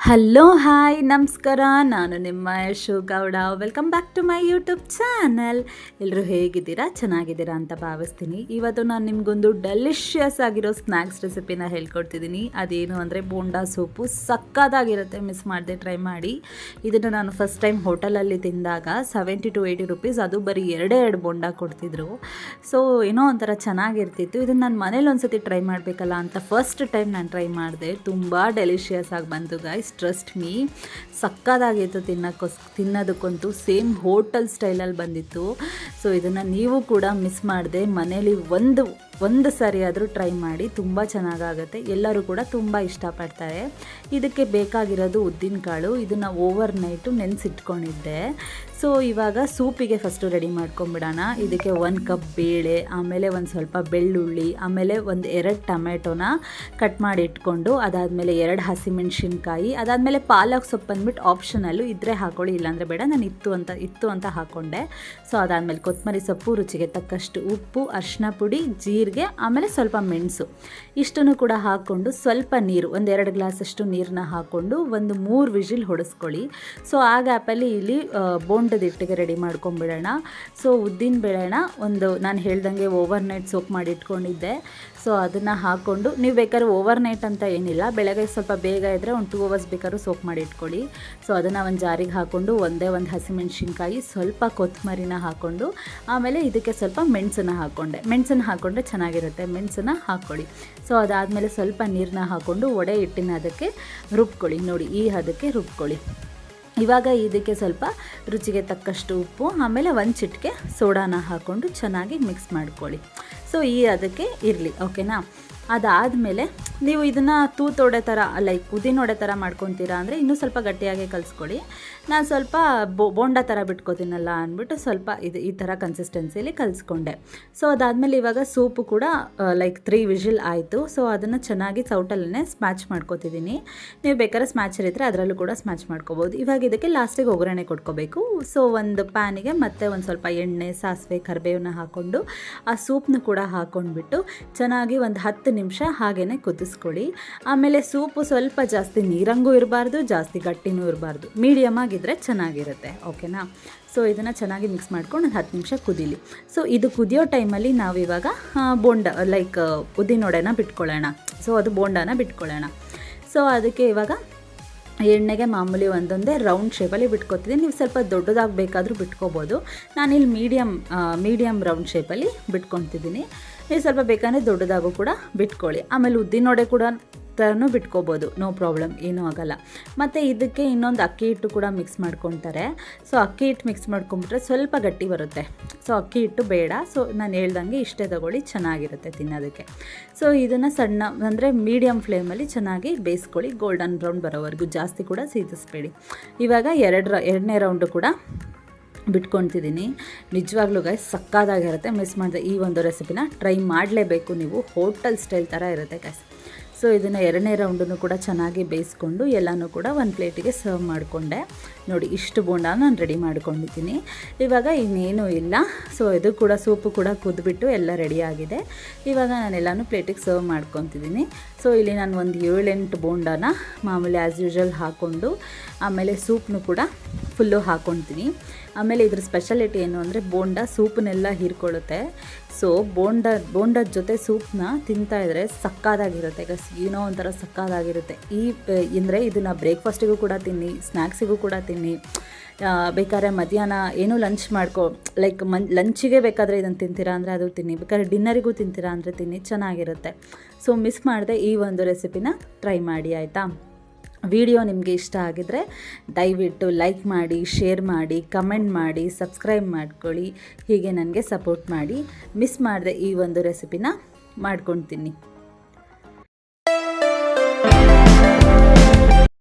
Hello hi ನಮಸ್ಕಾರ, ನಾನು ನಿಮ್ಮ Yashu Gowda. Welcome back to my YouTube channel. ಎಲ್ಲರೂ ಹೇಗಿದ್ದೀರಾ? ಚೆನ್ನಾಗಿದ್ದೀರಾ ಅಂತ ಭಾವಿಸ್ತೀನಿ. ಇವತ್ತು ನಾನು ನಿಮಗೊಂದು ಡೆಲಿಷಿಯಸ್ ಆಗಿರೋ ಸ್ನ್ಯಾಕ್ಸ್ ರೆಸಿಪಿನ ಹೇಳ್ಕೊಡ್ತಿದ್ದೀನಿ. ಅದೇನು ಅಂದರೆ ಬೋಂಡಾ ಸೂಪು. ಸಕ್ಕತ್ತಾಗಿರುತ್ತೆ, ಮಿಸ್ ಮಾಡದೆ ಟ್ರೈ ಮಾಡಿ. ಇದನ್ನು ನಾನು ಫಸ್ಟ್ ಟೈಮ್ ಹೋಟೆಲಲ್ಲಿ ತಿಂದಾಗ 70 to 80 ರುಪೀಸ್, ಅದು ಬರೀ ಎರಡೇ ಬೋಂಡಾ ಕೊಡ್ತಿದ್ರು. ಸೊ ಏನೋ ಒಂಥರ ಚೆನ್ನಾಗಿರ್ತಿತ್ತು. ಇದನ್ನು ನಾನು ಮನೇಲಿ ಒಂದ್ಸತಿ ಟ್ರೈ ಮಾಡಬೇಕಲ್ಲ ಅಂತ ಫಸ್ಟ್ ಟೈಮ್ ನಾನು ಟ್ರೈ ಮಾಡಿದೆ. ತುಂಬ ಡೆಲಿಷಿಯಸ್ ಆಗಿ ಬಂತು ಗೈಸ್, ಟ್ರಸ್ಟ್ ಮೀ. ಸಕ್ಕತ್ತಾಗಿತ್ತು ತಿನ್ನೋದಕ್ಕಂತೂ. ಸೇಮ್ ಹೋಟೆಲ್ ಸ್ಟೈಲಲ್ಲಿ ಬಂದಿತ್ತು. ಸೊ ಇದನ್ನು ನೀವು ಕೂಡ ಮಿಸ್ ಮಾಡದೆ ಮನೇಲಿ ಒಂದು ಸಾರಿ ಆದರೂ ಟ್ರೈ ಮಾಡಿ. ತುಂಬ ಚೆನ್ನಾಗಾಗುತ್ತೆ, ಎಲ್ಲರೂ ಕೂಡ ತುಂಬ ಇಷ್ಟಪಡ್ತಾರೆ. ಇದಕ್ಕೆ ಬೇಕಾಗಿರೋದು ಉದ್ದಿನಕಾಳು. ಇದನ್ನು ಓವರ್ ನೈಟು ನೆನೆಸಿಟ್ಕೊಂಡಿದ್ದೆ. ಸೊ ಇವಾಗ ಸೂಪಿಗೆ ಫಸ್ಟು ರೆಡಿ ಮಾಡ್ಕೊಂಬಿಡೋಣ. ಇದಕ್ಕೆ 1 ಕಪ್ ಬೇಳೆ, ಆಮೇಲೆ ಒಂದು ಸ್ವಲ್ಪ ಬೆಳ್ಳುಳ್ಳಿ, ಆಮೇಲೆ 2 ಟೊಮೆಟೊನ ಕಟ್ ಮಾಡಿ ಇಟ್ಕೊಂಡು, ಅದಾದಮೇಲೆ 2 ಹಸಿಮೆಣ್ಸಿನ್ಕಾಯಿ, ಅದಾದಮೇಲೆ ಪಾಲಕ್ ಸೊಪ್ಪು ಬಂದ್ಬಿಟ್ಟು ಆಪ್ಷನಲ್ಲು, ಇದ್ದರೆ ಹಾಕೊಳ್ಳಿ, ಇಲ್ಲಾಂದರೆ ಬೇಡ. ನಾನು ಇತ್ತು ಅಂತ ಹಾಕ್ಕೊಂಡೆ. ಸೊ ಅದಾದಮೇಲೆ ಕೊತ್ತಂಬರಿ ಸೊಪ್ಪು, ರುಚಿಗೆ ತಕ್ಕಷ್ಟು ಉಪ್ಪು, ಅರಿಶಿನ ಪುಡಿ, ಜೀರಿಗೆ, ಆಮೇಲೆ ಸ್ವಲ್ಪ ಮೆಣಸು, ಇಷ್ಟನ್ನು ಕೂಡ ಹಾಕ್ಕೊಂಡು ಸ್ವಲ್ಪ ನೀರು, 2 ಗ್ಲಾಸಷ್ಟು ನೀರನ್ನ ಹಾಕ್ಕೊಂಡು ಒಂದು 3 ವಿಜಿಲ್ ಹೊಡೆಸ್ಕೊಳ್ಳಿ. ಸೊ ಆ ಗ್ಯಾಪಲ್ಲಿ ಇಲ್ಲಿ ಬೋಂಡದ ಹಿಟ್ಟಿಗೆ ರೆಡಿ ಮಾಡ್ಕೊಂಬಿಡೋಣ. ಸೊ ಉದ್ದಿನ ಬೇಳೆನ ನಾನು ಹೇಳ್ದಂಗೆ ಓವರ್ ನೈಟ್ ಸೋಪ್ ಮಾಡಿ ಇಟ್ಕೊಂಡಿದ್ದೆ. ಸೊ ಅದನ್ನು ಹಾಕ್ಕೊಂಡು, ನೀವು ಬೇಕಾದ್ರೆ ಓವರ್ ನೈಟ್ ಅಂತ ಏನಿಲ್ಲ, ಬೆಳಗ್ಗೆ ಸ್ವಲ್ಪ ಬೇಗ ಇದ್ದರೆ ಒಂದು 2 ಅವರ್ಸ್ ಬೇಕಾದ್ರೂ ಸೋಪ್ ಮಾಡಿ ಇಟ್ಕೊಳ್ಳಿ. ಸೊ ಅದನ್ನು ಒಂದು ಜಾರಿಗೆ ಹಾಕ್ಕೊಂಡು ಒಂದು ಹಸಿಮೆಣ್ಸಿನ್ಕಾಯಿ, ಸ್ವಲ್ಪ ಕೊತ್ತಂಬರಿನ ಹಾಕ್ಕೊಂಡು, ಆಮೇಲೆ ಇದಕ್ಕೆ ಸ್ವಲ್ಪ ಮೆಣಸನ್ನು ಹಾಕ್ಕೊಂಡ್ರೆ ಚೆನ್ನಾಗಿರುತ್ತೆ. ಮೆಣಸನ್ನು ಹಾಕ್ಕೊಳ್ಳಿ. ಸೊ ಅದಾದಮೇಲೆ ಸ್ವಲ್ಪ ನೀರನ್ನ ಹಾಕ್ಕೊಂಡು ವಡೆ ಹಿಟ್ಟಿನ ಅದಕ್ಕೆ ರುಬ್ಕೊಳ್ಳಿ. ನೋಡಿ, ಈ ಹದಕ್ಕೆ ರುಬ್ಕೊಳ್ಳಿ. ಇವಾಗ ಇದಕ್ಕೆ ಸ್ವಲ್ಪ ರುಚಿಗೆ ತಕ್ಕಷ್ಟು ಉಪ್ಪು, ಆಮೇಲೆ 1 ಚಿಟಿಕೆ ಸೋಡಾನ ಹಾಕ್ಕೊಂಡು ಚೆನ್ನಾಗಿ ಮಿಕ್ಸ್ ಮಾಡ್ಕೊಳ್ಳಿ. ಸೊ ಅದಕ್ಕೆ ಇರಲಿ, ಓಕೆನಾ? ಅದಾದಮೇಲೆ ನೀವು ಇದನ್ನು ತೂತೊಡೆ ಥರ, ಲೈಕ್ ಉದ್ದಿನೊಡೆ ಥರ ಮಾಡ್ಕೊತೀರಾ ಅಂದರೆ ಇನ್ನೂ ಸ್ವಲ್ಪ ಗಟ್ಟಿಯಾಗಿ ಕಲಿಸ್ಕೊಳ್ಳಿ. ನಾನು ಸ್ವಲ್ಪ ಬೋಂಡ ಥರ ಬಿಟ್ಕೋತೀನಲ್ಲ ಅಂದ್ಬಿಟ್ಟು ಸ್ವಲ್ಪ ಈ ಥರ ಕನ್ಸಿಸ್ಟೆನ್ಸಿಯಲ್ಲಿ ಕಲಿಸ್ಕೊಂಡೆ. ಸೊ ಅದಾದಮೇಲೆ ಇವಾಗ ಸೂಪು ಕೂಡ ಲೈಕ್ 3 ವಿಜಿಲ್ ಆಯಿತು. ಸೊ ಅದನ್ನು ಚೆನ್ನಾಗಿ ಸೌಟಲ್ಲೇ ಸ್ಮ್ಯಾಚ್ ಮಾಡ್ಕೋತಿದ್ದೀನಿ. ನೀವು ಬೇಕಾದ್ರೆ ಸ್ಮ್ಯಾಚರ್ ಇದ್ದರೆ ಅದರಲ್ಲೂ ಕೂಡ ಸ್ಮ್ಯಾಚ್ ಮಾಡ್ಕೋಬೋದು. ಇವಾಗ ಇದಕ್ಕೆ ಲಾಸ್ಟಿಗೆ ಒಗ್ಗರಣೆ ಕೊಟ್ಕೋಬೇಕು. ಸೊ ಒಂದು ಪ್ಯಾನಿಗೆ ಮತ್ತೆ ಒಂದು ಸ್ವಲ್ಪ ಎಣ್ಣೆ, ಸಾಸಿವೆ, ಕರಿಬೇವನ್ನ ಹಾಕ್ಕೊಂಡು ಆ ಸೂಪ್ನ ಕೂಡ ಹಾಕ್ಕೊಂಡ್ಬಿಟ್ಟು ಚೆನ್ನಾಗಿ ಒಂದು 10 ನಿಮಿಷ ಹಾಗೇ ಕುದಿಸ್ಕೊಳ್ಳಿ. ಆಮೇಲೆ ಸೂಪು ಸ್ವಲ್ಪ ಜಾಸ್ತಿ ನೀರಂಗೂ ಇರಬಾರ್ದು, ಜಾಸ್ತಿ ಗಟ್ಟಿನೂ ಇರಬಾರ್ದು, ಮೀಡಿಯಮ್ ಆಗಿದ್ದರೆ ಚೆನ್ನಾಗಿರುತ್ತೆ, ಓಕೆನಾ? ಸೊ ಇದನ್ನು ಚೆನ್ನಾಗಿ ಮಿಕ್ಸ್ ಮಾಡ್ಕೊಂಡು ಒಂದು 10 ನಿಮಿಷ ಕುದೀಲಿ. ಸೊ ಇದು ಕುದಿಯೋ ಟೈಮಲ್ಲಿ ನಾವಿವಾಗ ಬೋಂಡ ಲೈಕ್ ಉದ್ದಿನೊಡೆನ ಬಿಟ್ಕೊಳ್ಳೋಣ. ಸೊ ಅದು ಬೋಂಡನ ಬಿಟ್ಕೊಳ್ಳೋಣ. ಸೊ ಅದಕ್ಕೆ ಇವಾಗ ಎಣ್ಣೆಗೆ ಮಾಮೂಲಿ ಒಂದೊಂದೇ ರೌಂಡ್ ಶೇಪಲ್ಲಿ ಬಿಟ್ಕೊತಿದ್ದೀನಿ. ನೀವು ಸ್ವಲ್ಪ ದೊಡ್ಡದಾಗಬೇಕಾದ್ರೂ ಬಿಟ್ಕೋಬೋದು. ನಾನಿಲ್ಲಿ ಮೀಡಿಯಮ್ ರೌಂಡ್ ಶೇಪಲ್ಲಿ ಬಿಟ್ಕೊತಿದ್ದೀನಿ. ನೀವು ಸ್ವಲ್ಪ ಬೇಕಂದರೆ ದೊಡ್ಡದಾಗೂ ಕೂಡ ಬಿಟ್ಕೊಳ್ಳಿ. ಆಮೇಲೆ ಉದ್ದಿನೊಡೆ ಕೂಡ ಥರನೂ ಬಿಟ್ಕೋಬೋದು, ನೋ ಪ್ರಾಬ್ಲಮ್, ಏನೂ ಆಗೋಲ್ಲ. ಮತ್ತು ಇದಕ್ಕೆ ಇನ್ನೊಂದು ಅಕ್ಕಿ ಹಿಟ್ಟು ಕೂಡ ಮಿಕ್ಸ್ ಮಾಡ್ಕೊತಾರೆ. ಸೊ ಅಕ್ಕಿ ಹಿಟ್ಟು ಮಿಕ್ಸ್ ಮಾಡ್ಕೊಂಬಿಟ್ರೆ ಸ್ವಲ್ಪ ಗಟ್ಟಿ ಬರುತ್ತೆ. ಸೊ ಅಕ್ಕಿ ಹಿಟ್ಟು ಬೇಡ. ಸೊ ನಾನು ಹೇಳ್ದಂಗೆ ಇಷ್ಟೇ ತಗೊಳ್ಳಿ, ಚೆನ್ನಾಗಿರುತ್ತೆ ತಿನ್ನೋದಕ್ಕೆ. ಸೊ ಇದನ್ನು ಅಂದರೆ ಮೀಡಿಯಮ್ ಫ್ಲೇಮಲ್ಲಿ ಚೆನ್ನಾಗಿ ಬೇಯಿಸ್ಕೊಳ್ಳಿ, ಗೋಲ್ಡನ್ ಬ್ರೌನ್ ಬರೋವರೆಗೂ. ಜಾಸ್ತಿ ಕೂಡ ಸೀದಿಸ್ಬೇಡಿ. ಇವಾಗ ಎರಡನೇ ರೌಂಡು ಕೂಡ ಬಿಟ್ಕೊತಿದ್ದೀನಿ. ನಿಜವಾಗ್ಲೂ ಗೈಸ್ ಸಕ್ಕತ್ತಾಗಿರುತ್ತೆ. ಮಿಸ್ ಮಾಡಿದೆ ಈ ಒಂದು ರೆಸಿಪಿನ ಟ್ರೈ ಮಾಡಲೇಬೇಕು ನೀವು. ಹೋಟೆಲ್ ಸ್ಟೈಲ್ ಥರ ಇರುತ್ತೆ ಗೈಸ್. ಸೊ ಇದನ್ನು 2ನೇ ರೌಂಡನ್ನು ಕೂಡ ಚೆನ್ನಾಗಿ ಬೇಯಿಸ್ಕೊಂಡು ಎಲ್ಲನೂ ಕೂಡ ಒಂದು ಪ್ಲೇಟಿಗೆ ಸರ್ವ್ ಮಾಡಿಕೊಂಡೆ. ನೋಡಿ, ಇಷ್ಟು ಬೋಂಡ ನಾನು ರೆಡಿ ಮಾಡ್ಕೊಂಡಿದ್ದೀನಿ. ಇವಾಗ ಇನ್ನೇನೂ ಇಲ್ಲ. ಸೊ ಇದು ಕೂಡ ಸೂಪು ಕೂಡ ಕುದ್ಬಿಟ್ಟು ಎಲ್ಲ ರೆಡಿಯಾಗಿದೆ. ಇವಾಗ ನಾನೆಲ್ಲನೂ ಪ್ಲೇಟಿಗೆ ಸರ್ವ್ ಮಾಡ್ಕೊತಿದ್ದೀನಿ. ಸೊ ಇಲ್ಲಿ ನಾನು ಒಂದು 7-8 ಬೋಂಡನ ಮಾಮೂಲಿ ಆ್ಯಸ್ ಯೂಶ್ವಲ್ ಹಾಕ್ಕೊಂಡು, ಆಮೇಲೆ ಸೂಪ್ನು ಕೂಡ ಫುಲ್ಲು ಹಾಕ್ಕೊತೀನಿ. ಆಮೇಲೆ ಇದ್ರ ಸ್ಪೆಷಾಲಿಟಿ ಏನು ಅಂದರೆ ಬೋಂಡ ಸೂಪನ್ನೆಲ್ಲ ಹೀರ್ಕೊಳ್ಳುತ್ತೆ. ಸೊ ಬೋಂಡದ ಜೊತೆ ಸೂಪ್ನ ತಿಂತಾಯಿದ್ರೆ ಸಕ್ಕತ್ತಾಗಿರುತ್ತೆ ಗಸ್, ಏನೋ ಒಂಥರ ಸಕ್ಕತ್ತಾಗಿರುತ್ತೆ. ಅಂದರೆ ಇದನ್ನು ಬ್ರೇಕ್ಫಾಸ್ಟಿಗೂ ಕೂಡ ತಿನ್ನಿ, ಸ್ನ್ಯಾಕ್ಸಿಗೂ ಕೂಡ ತಿನ್ನಿ, ಬೇಕಾದ್ರೆ ಮಧ್ಯಾಹ್ನ ಏನೂ ಲಂಚ್ ಲೈಕ್ ಲಂಚಿಗೆ ಬೇಕಾದರೆ ಇದನ್ನು ತಿಂತೀರಾ ಅಂದರೆ ಅದು ತಿನ್ನಿ, ಬೇಕಾದ್ರೆ ಡಿನ್ನರಿಗೂ ತಿಂತೀರಾ ಅಂದರೆ ತಿನ್ನಿ, ಚೆನ್ನಾಗಿರುತ್ತೆ. ಸೊ ಮಿಸ್ ಮಾಡದೆ ಈ ಒಂದು ರೆಸಿಪಿನ ಟ್ರೈ ಮಾಡಿ, ಆಯಿತಾ? ವಿಡಿಯೋ ನಿಮಗೆ ಇಷ್ಟ ಆಗಿದರೆ ದಯವಿಟ್ಟು ಲೈಕ್ ಮಾಡಿ, ಶೇರ್ ಮಾಡಿ, ಕಮೆಂಟ್ ಮಾಡಿ, ಸಬ್ಸ್ಕ್ರೈಬ್ ಮಾಡ್ಕೊಳ್ಳಿ. ಹೀಗೆ ನನಗೆ ಸಪೋರ್ಟ್ ಮಾಡಿ. ಮಿಸ್ ಮಾಡದೆ ಈ ಒಂದು ರೆಸಿಪಿನ ಮಾಡ್ಕೊತೀನಿ.